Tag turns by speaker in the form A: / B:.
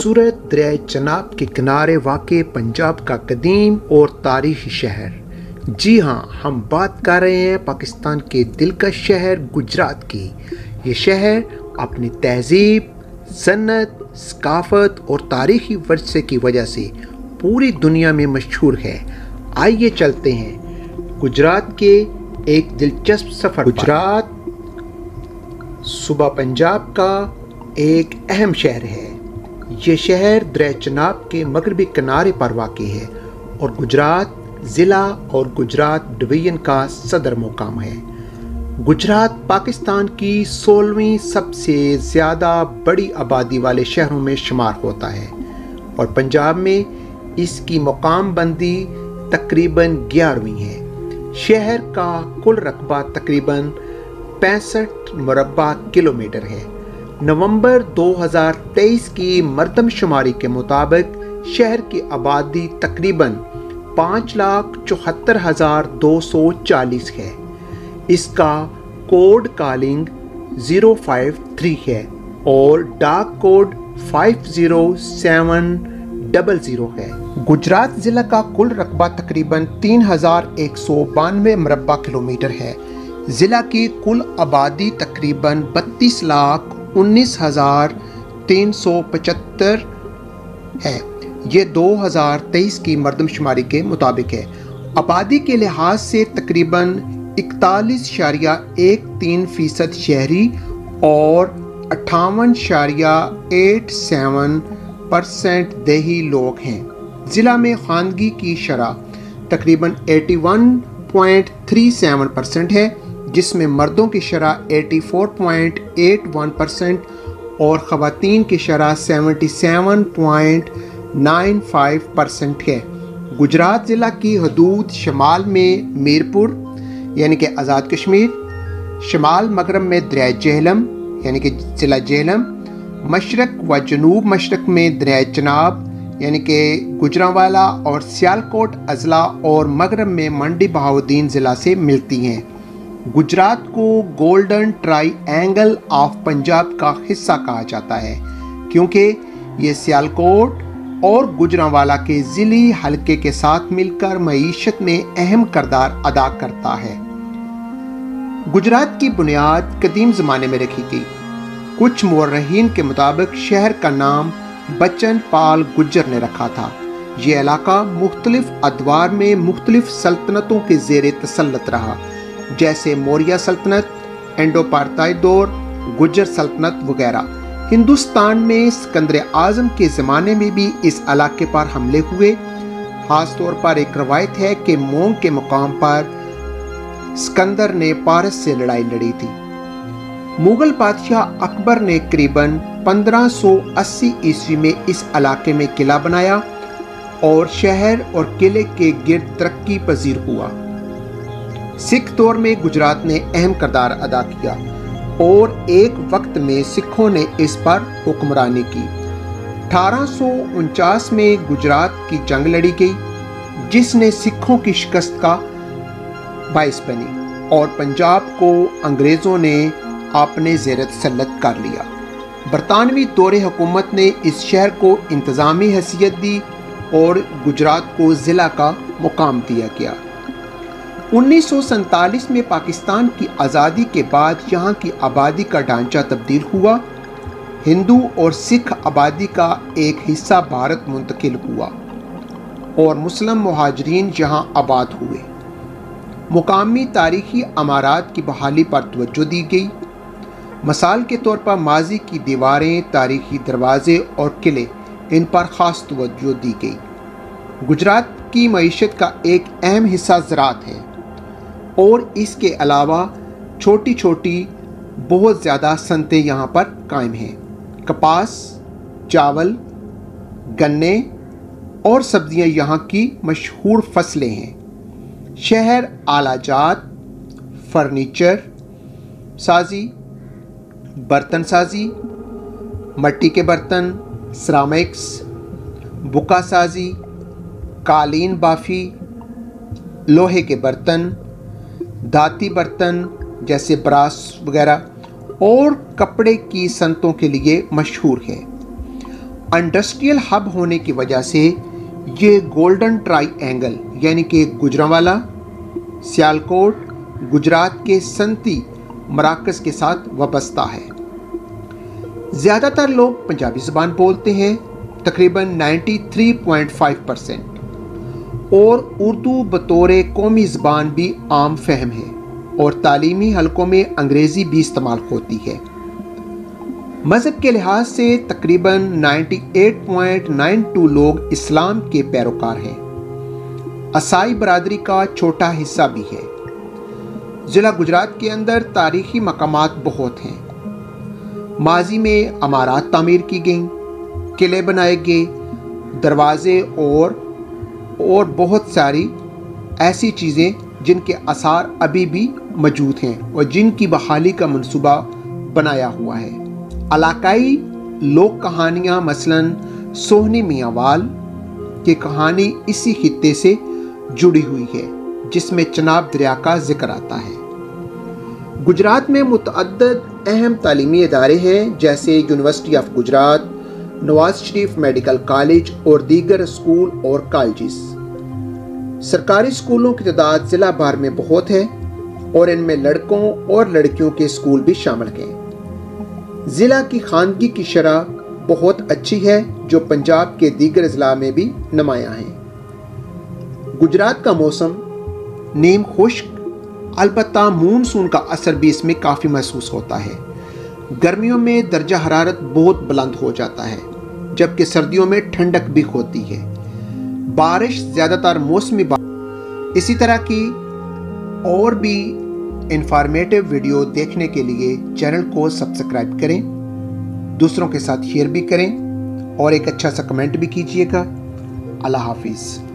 A: खूबसूरत दरिया चनाब के किनारे वाक़ पंजाब का कदीम और तारीख़ी शहर। जी हाँ, हम बात कर रहे हैं पाकिस्तान के दिलकश शहर गुजरात की। ये शहर अपनी तहज़ीब, सन्नत, सकाफ़त और तारीख़ी वर्से की वजह से पूरी दुनिया में मशहूर है। आइए चलते हैं गुजरात के एक दिलचस्प सफ़र। गुजरात सूबा पंजाब का एक अहम शहर है। ये शहर दरिया चनाब के मगरबी किनारे पर वाक़ है और गुजरात ज़िला और गुजरात डिवीज़न का सदर मुकाम है। गुजरात पाकिस्तान की 16वीं सबसे ज़्यादा बड़ी आबादी वाले शहरों में शुमार होता है और पंजाब में इसकी मुकाम बंदी तकरीबन 11वीं है। शहर का कुल रकबा तकरीबन 65 मुरब्बा किलोमीटर है। नवंबर 2023 की मरदमशुमारी के मुताबिक शहर की आबादी तकरीबन 5,74,240 है। इसका कोड कॉलिंग 053 है और डाक कोड 50700 है। गुजरात ज़िला का कुल रकबा तकरीबन 3,192 मुरब्बा किलोमीटर है। ज़िला की कुल आबादी तकरीबन 32,19,375 है। ये 2023 की मरदमशुमारी के मुताबिक है। आबादी के लिहाज से तकरीबन 41.13% शहरी और 58.87% देही लोग हैं। ज़िला में खानगी की शरह तकरीबन 81.37% है, जिसमें मर्दों की शरह 84.81% और ख़वातीन की शरह 77.95% है। गुजरात ज़िला की हदूद शमाल में मीरपुर यानी कि आज़ाद कश्मीर, शमाल मगरब में दरिया जेहलम यानी कि ज़िला जेहलम, मशरक़ व जनूब मशरक़ में दरिया चनाब यानी कि गुजरांवाला और सियालकोट अज़ला और मगरब में मंडी बहाउद्दीन ज़िला से मिलती हैं। गुजरात को गोल्डन ट्राईएंगल ऑफ पंजाब का हिस्सा कहा जाता है क्योंकि ये सियालकोट और गुजरांवाला के ज़िली हलके के साथ मिलकर मईशत में अहम किरदार अदा करता है। गुजरात की बुनियाद कदीम ज़माने में रखी गई। कुछ मुअर्रिखीन के मुताबिक शहर का नाम बच्चन पाल गुज्जर ने रखा था। ये इलाका मुख्तलिफ अदवार में मुख्तलिफ सल्तनतों के ज़ेर तसल्लुत रहा, जैसे मौर्य सल्तनत, इंडो पारताई दौर, गुज्जर सल्तनत वगैरह। हिंदुस्तान में सिकंदर आज़म के ज़माने में भी इस इलाके पर हमले हुए। ख़ास तौर पर एक रवायत है कि मोंग के मुकाम पर सिकंदर ने पारस से लड़ाई लड़ी थी। मुग़ल बादशाह अकबर ने करीबन 1580 ईस्वी में इस इलाके में किला बनाया और शहर और किले के गिर्द तरक्की पजीर हुआ। सिख दौर में गुजरात ने अहम किरदार अदा किया और एक वक्त में सिखों ने इस पर हुक्मरानी की। 1849 में गुजरात की जंग लड़ी गई, जिसने सिखों की शिकस्त का बाइस बनी और पंजाब को अंग्रेज़ों ने अपने ज़ेर तसल्लुत कर लिया। बरतानवी दौरे हुकूमत ने इस शहर को इंतज़ामी हैसियत दी और गुजरात को ज़िला का मुकाम दिया गया। 1947 में पाकिस्तान की आज़ादी के बाद यहाँ की आबादी का ढांचा तब्दील हुआ। हिंदू और सिख आबादी का एक हिस्सा भारत मुंतकिल हुआ और मुस्लिम मुहाजिरीन यहाँ आबाद हुए। मुकामी तारीख़ी अमारात की बहाली पर तवज्जो दी गई। मिसाल के तौर पर माजी की दीवारें, तारीख़ी दरवाज़े और किले, इन पर ख़ास तवज्जो दी गई। गुजरात की मईशत का एक अहम हिस्सा ज़राअत है और इसके अलावा छोटी छोटी बहुत ज़्यादा सनतें यहाँ पर कायम हैं। कपास, चावल, गन्ने और सब्जियाँ यहाँ की मशहूर फसलें हैं। शहर आलाजात, फर्नीचर साजी, बर्तन साजी, मट्टी के बर्तन, सिरामिक्स, बुका साजी, कालीन बाफी, लोहे के बर्तन, धाती बर्तन जैसे ब्रास वगैरह और कपड़े की सनतों के लिए मशहूर है। इंडस्ट्रियल हब होने की वजह से ये गोल्डन ट्राइएंगल यानी कि गुजरांवाला, सियालकोट, गुजरात के सनती मराकज़ के साथ वाबस्ता है। ज़्यादातर लोग पंजाबी ज़बान बोलते हैं, तकरीबन 93.5%, और उर्दू बतौर कौमी ज़बान भी आम फहम है और तालीमी हलकों में अंग्रेज़ी भी इस्तेमाल होती है। मज़हब के लिहाज से तकरीबन 98.92 लोग इस्लाम के पैरोकार हैं। असाई बरादरी का छोटा हिस्सा भी है। ज़िला गुजरात के अंदर तारीख़ी मकामात बहुत हैं। माजी में अमारात तामीर की गईं, किले बनाए गए, दरवाज़े और बहुत सारी ऐसी चीज़ें जिनके आसार अभी भी मौजूद हैं और जिनकी बहाली का मंसूबा बनाया हुआ है। इलाकाई लोक कहानियाँ मसलन सोहनी मियांवाल की कहानी इसी खित्ते से जुड़ी हुई है जिसमें चनाब दरिया का जिक्र आता है। गुजरात में मुतअद्दिद अहम तालीमी इदारे हैं जैसे university of Gujarat, Nawaz Sharif medical college और दीगर स्कूल और कॉलेजेस। सरकारी स्कूलों की तादाद ज़िला भर में बहुत है और इनमें लड़कों और लड़कियों के स्कूल भी शामिल हैं। ज़िला की खानगी की शरह बहुत अच्छी है जो पंजाब के दीगर ज़िला में भी नुमायाँ है। गुजरात का मौसम नीम खुश्क, अलबत्ता मानसून का असर भी इसमें काफ़ी महसूस होता है। गर्मियों में दर्जा हरारत बहुत बुलंद हो जाता है जबकि सर्दियों में ठंडक भी होती है। बारिश ज़्यादातर मौसमी इसी तरह की और भी इंफॉर्मेटिव वीडियो देखने के लिए चैनल को सब्सक्राइब करें, दूसरों के साथ शेयर भी करें और एक अच्छा सा कमेंट भी कीजिएगा। अल्लाह हाफिज़।